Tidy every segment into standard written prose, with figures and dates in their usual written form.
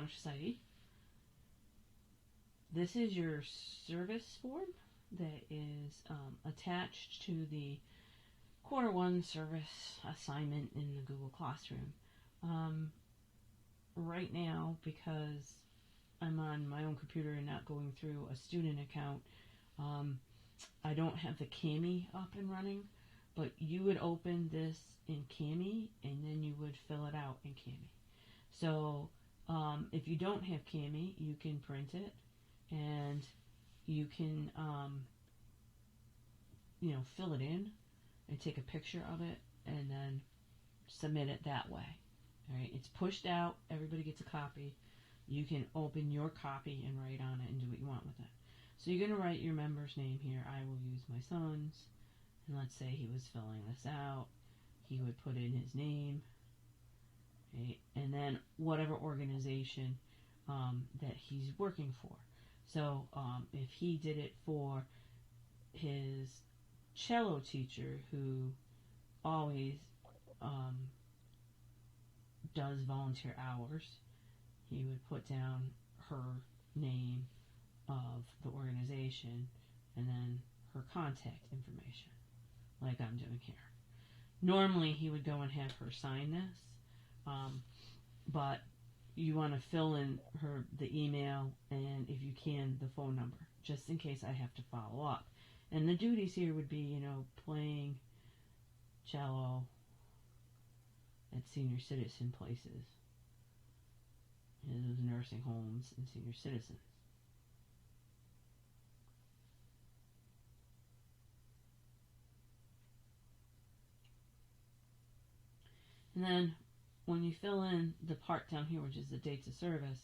Honor Society. This is your service form that is attached to the quarter one service assignment in the Google Classroom. Right now, because I'm on my own computer and not going through a student account, I don't have the Kami up and running, but you would open this in Kami and then you would fill it out in Kami. So if you don't have Kami, you can print it and you can fill it in and take a picture of it and then submit it that way. All right, it's pushed out. Everybody gets a copy. You can open your copy and write on it and do what you want with it. So you're going to write your member's name here. I will use my son's. And let's say he was filling this out. He would put in his name. Okay, and then whatever organization that he's working for. So if he did it for his cello teacher who always does volunteer hours, he would put down her name of the organization and then her contact information, like I'm doing here. Normally he would go and have her sign this, but you want to fill in the email and, if you can, the phone number, just in case I have to follow up. And the duties here would be, playing cello at senior citizen places, those nursing homes and senior citizens. And then when you fill in the part down here, which is the dates of service,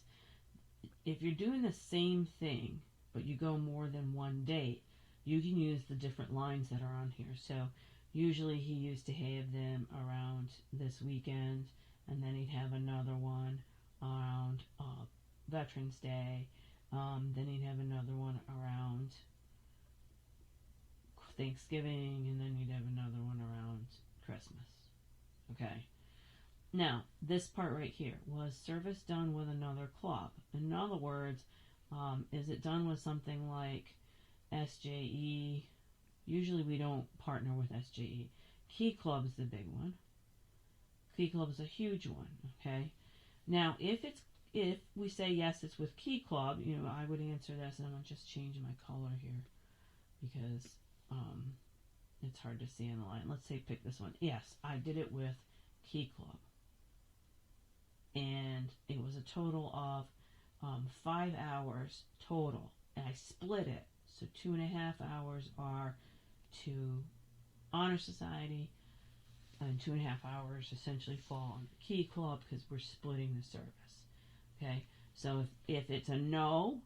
if you're doing the same thing but you go more than one date, you can use the different lines that are on here. So usually he used to have them around this weekend, and then he'd have another one around Veterans Day, then he'd have another one around Thanksgiving, and then he'd have another one around Christmas. Okay. Now, this part right here, was service done with another club? In other words, is it done with something like SJE? Usually we don't partner with SJE. Key Club is the big one. Key Club is a huge one, okay? Now, if we say yes, it's with Key Club, I would answer this, and I'm going to just change my color here because it's hard to see on the line. Let's say pick this one. Yes, I did it with Key Club. And it was a total of 5 hours total. And I split it. So 2.5 hours are to Honor Society, and 2.5 hours essentially fall on the Key Club because we're splitting the service. Okay, so if it's a no,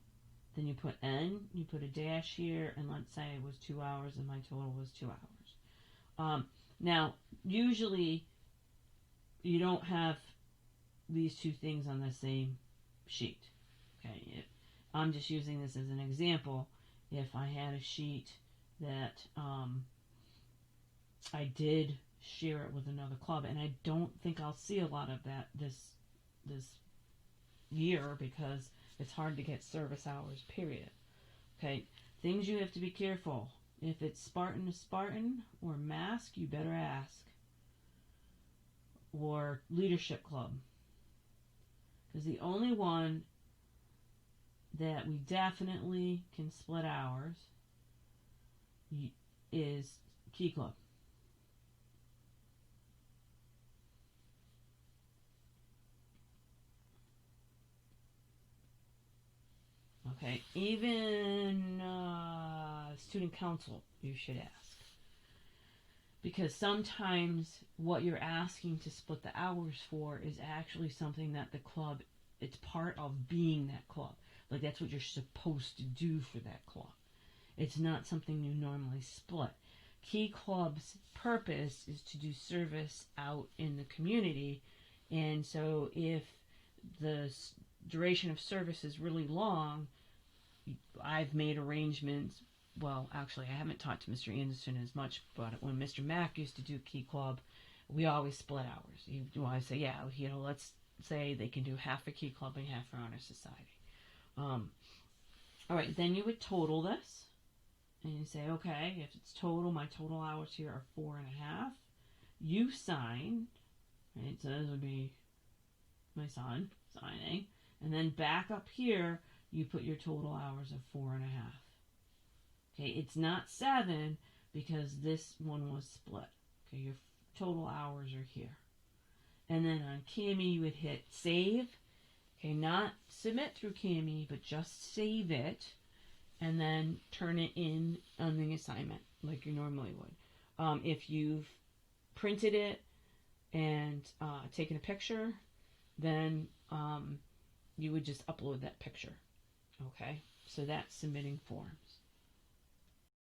then you put N, you put a dash here, and let's say it was 2 hours and my total was 2 hours. Now, usually you don't have these two things on the same sheet. Okay, I'm just using this as an example. If I had a sheet that I did share it with another club, and I don't think I'll see a lot of that this year because it's hard to get service hours, period. Okay, things you have to be careful. If it's Spartan to Spartan or mask, you better ask. Or leadership club. Because the only one that we definitely can split hours is Key Club. Okay, even student council you should ask. Because sometimes what you're asking to split the hours for is actually something that the club, it's part of being that club. Like that's what you're supposed to do for that club. It's not something you normally split. Key Club's purpose is to do service out in the community. And so if the duration of service is really long, I've made arrangements. Well, actually, I haven't talked to Mr. Anderson as much, but when Mr. Mack used to do Key Club, we always split hours. I say, yeah, let's say they can do half for Key Clubbing, half for Honor Society. All right, then you would total this, and you say, okay, if it's total, my total hours here are 4.5. You sign, right? So this would be my son signing, and then back up here, you put your total hours of 4.5. Okay, it's not 7 because this one was split. Okay, your total hours are here. And then on Cami, you would hit save. Okay, not submit through Cami, but just save it, and then turn it in on the assignment like you normally would. If you've printed it and taken a picture, then you would just upload that picture. Okay, so that's submitting form.